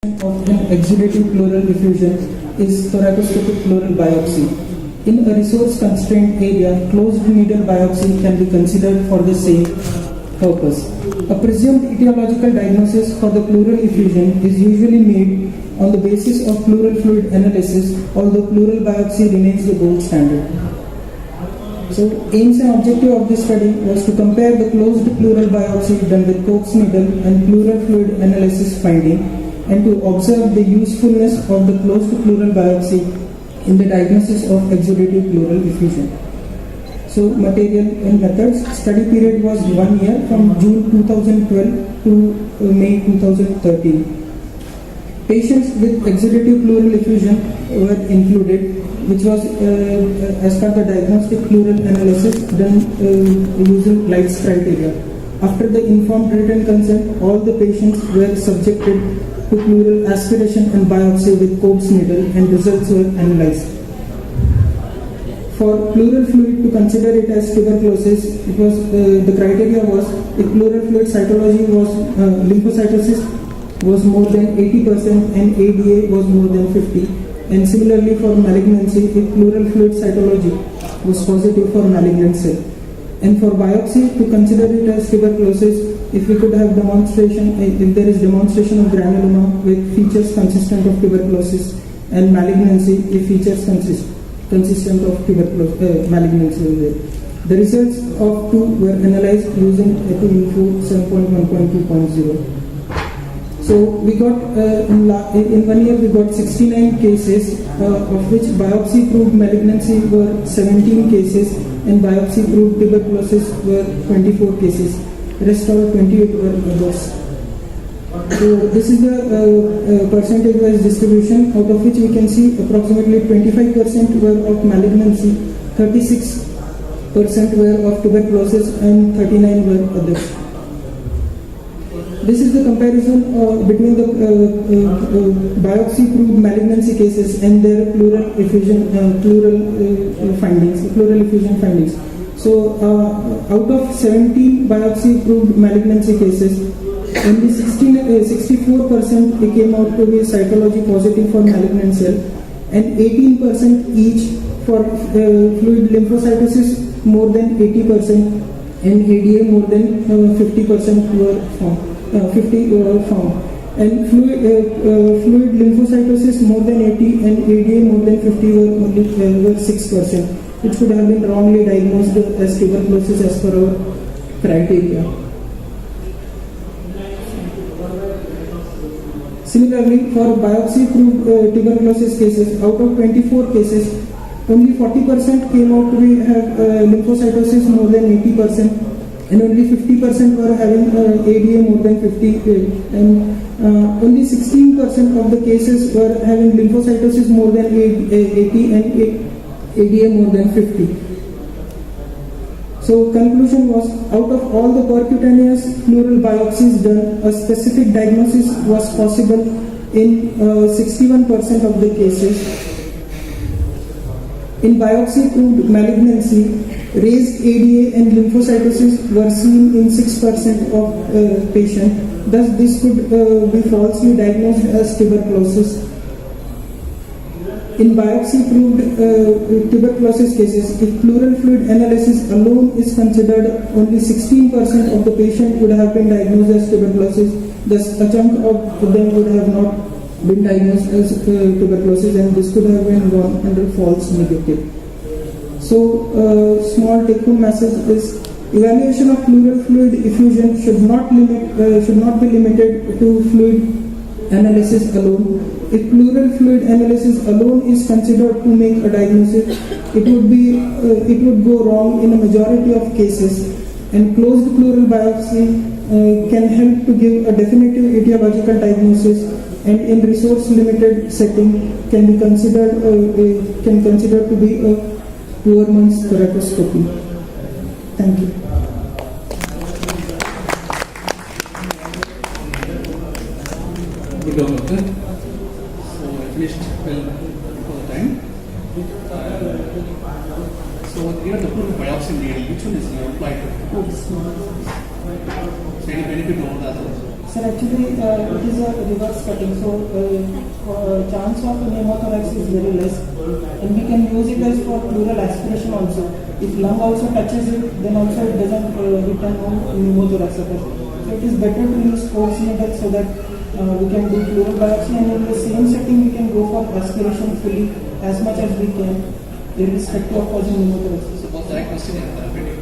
of an exudative pleural effusion is thoracoscopic pleural biopsy. In a resource-constrained area, closed needle biopsy can be considered for the same purpose. A presumed etiological diagnosis for the pleural effusion is usually made on the basis of pleural fluid analysis, although pleural biopsy remains the gold standard. So, aims and objective of this study was to compare the closed pleural biopsy done with Koch's needle and pleural fluid analysis finding, and to observe the usefulness of the closed pleural biopsy in the diagnosis of exudative pleural effusion. So, material and methods. Study period was 1 year from June 2012 to May 2013. Patients with exudative pleural effusion were included, which was as per the diagnostic pleural analysis done using Light's criteria. After the informed written consent, all the patients were subjected to pleural aspiration and biopsy with Koch's needle, and results were analyzed. For pleural fluid to consider it as tuberculosis, it was the criteria was if pleural fluid cytology was lymphocytosis was more than 80% and ADA was more than 50. And similarly for malignancy, if pleural fluid cytology was positive for malignant cell. And for biopsy, to consider it as tuberculosis, if we could have demonstration, if there is demonstration of granuloma with features consistent of tuberculosis, and malignancy if features consistent of tuberculosis, malignancy. The results of two were analyzed using EpiInfo 7.1.2.0. So we got in 1 year we got 69 cases, of which biopsy proved malignancy were 17 cases and biopsy proved tuberculosis were 24 cases. Rest all 28 were others. So this is the percentage-wise distribution, out of which we can see approximately 25% were of malignancy, 36% were of tuberculosis, and 39 were others. This is the comparison between the biopsy-proved malignancy cases and their pleural effusion effusion findings. So, out of 17 biopsy-proved malignancy cases, only 64% came out to be cytology positive for malignant cell, and 18% each for fluid lymphocytosis more than 80%, and ADA more than 50% were found. 50 were found, and fluid lymphocytosis more than 80 and ADA more than 50 were 6%, which could have been wrongly diagnosed as tuberculosis as per our criteria. Similarly, for biopsy-proved tuberculosis cases, out of 24 cases, only 40% came out to have lymphocytosis more than 80%. And only 50% were having ADA more than 50, and only 16% of the cases were having lymphocytosis more than 80 and ADA more than 50. So conclusion was, out of all the percutaneous pleural biopsies done, a specific diagnosis was possible in 61% of the cases. In biopsy-proved malignancy, raised ADA and lymphocytosis were seen in 6% of patients. Thus, this could be falsely diagnosed as tuberculosis. In biopsy-proved tuberculosis cases, if pleural fluid analysis alone is considered, only 16% of the patient would have been diagnosed as tuberculosis. Thus, a chunk of them would have not been diagnosed as tuberculosis, and this could have been gone under false negative. So, small take-home message is evaluation of pleural fluid effusion should not be limited to fluid analysis alone. If pleural fluid analysis alone is considered to make a diagnosis, it would go wrong in a majority of cases. And closed pleural biopsy can help to give a definitive etiological diagnosis, and in resource-limited setting can be considered to be a Poorman's thoracoscopy. Thank you. Good doctor. So I finished well for the time. So here the biopsy needle, which one is applied to? Oh, small. So any benefit over that? Sir, actually, it is a reverse cutting, so chance of pneumothorax is very less, and we can use it as for pleural aspiration also. If lung also touches it, then also it doesn't return on pneumothorax. So it is better to use Cox needle so that we can do pleural biopsy, and in the same setting we can go for aspiration fully as much as we can, irrespective of causing pneumothorax. So both diagnostic and therapeutic.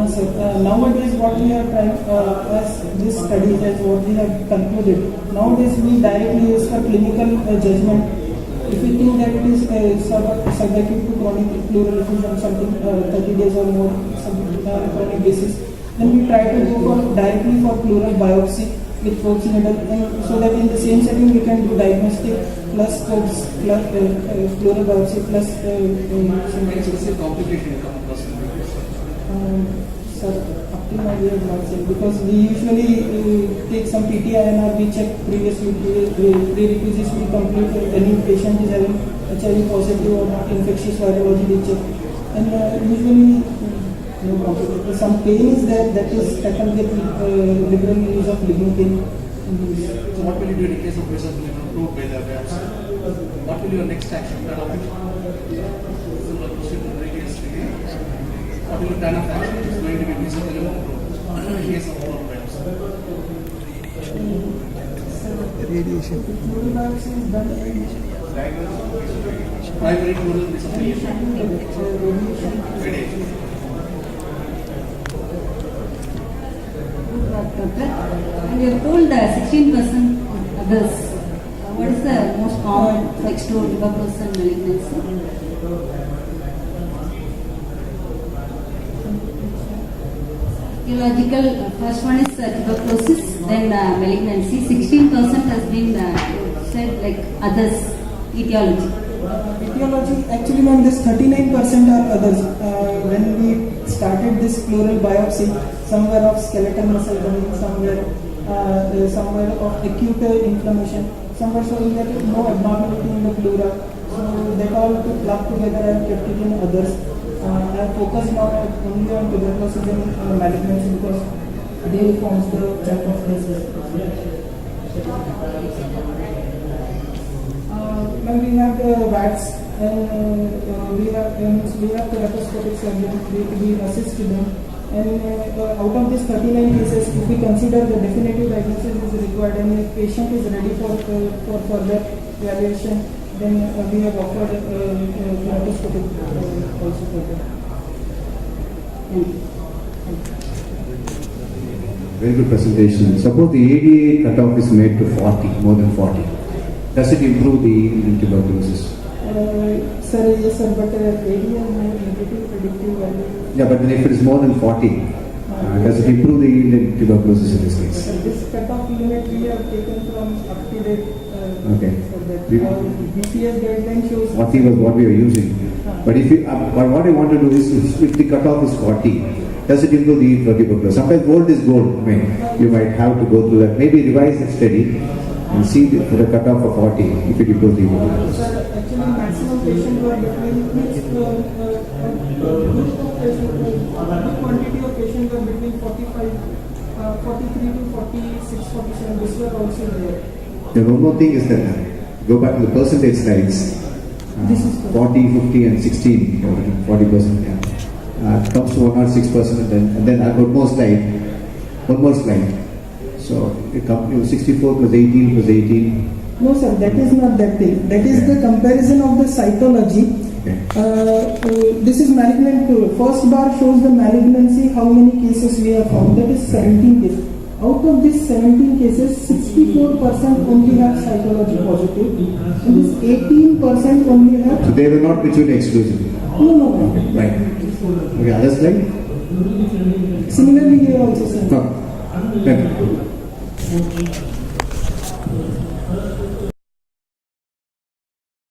Sir, nowadays what we are trying, as this study as what we have concluded, nowadays we directly use for clinical judgment. If we think that it is subjective to chronic pleural effusion, something 30 days or more, some chronic basis, then we try to go for directly for pleural biopsy with Cox needle, and so that in the same setting we can do diagnostic plus Cox plus pleural biopsy plus It's a complication come across. Sir, up till now we have not seen, because we usually take some PTINR, we check previously prerequisites we complete, any patient is having HIV positive or not, infectious virology we check, and usually no complication. Some pain is there, that is tackled with liberal use of lignocaine. So what will you do in case of, for example, approved by the biopsy? What will your next action plan of action? Similar procedure previously. What will your plan of action? It is going to be basically approved in case of approved biopsy. Radiation. Pleural biopsy is done Primary pleural resuscitation. Radiation. And you have told 16% others. What is the most common next to tuberculosis and malignancy? Etiological, first one is tuberculosis, then malignancy. 16% has been said like others, etiology. Etiology, actually ma'am, this 39% are others. When we started this pleural biopsy, somewhere of skeletal muscle coming, somewhere of acute inflammation, somewhere showing that no abnormality in the pleura. So that all clubbed together and kept it in others. I have focused now only on tuberculosis and malignancy because they forms the chunk of cases. When we have the VATS and we have therapeutics surgeon, we assist them, and out of these 39 cases, if we consider the definitive diagnosis is required and the patient is ready for further evaluation, then we have offered therapeutics also for that. Very good presentation. Suppose the ADA cutoff is made to 40, more than 40. Does it improve the tuberculosis? Sir, yes sir, but ADA has negative predictive value. Yeah, but then if it is more than 40, does it improve the yield in tuberculosis in this case? Sir, this cutoff limit we have taken from up to date. Okay. So that BPS guideline shows 40 was what we are using. But if you, but what I want to do is, if the cutoff is 40, does it improve the yield for tuberculosis? Sometimes gold is gold. I mean, you might have to go through that. Maybe revise the study and see for the cutoff of 40 if it improves the yield. Sir, actually maximum patient were between good quantity of patients were between 43 to 46, 47. This were also there. The one more thing is that, go back to the percentage slides, This is 40, 50 and 16, 40%, yeah. Comes to 106% and then one more slide. So it comes 64 plus 18 plus 18. No sir, that is not that thing. That is the comparison of the cytology. Okay. This is malignant pleural. First bar shows the malignancy, how many cases we have found. That is 17 cases. Out of these 17 cases, 64% only have cytology positive, and this 18% only have. So they were not mutually exclusive. No. Right. Okay, other slide? Similarly, here also sir. No.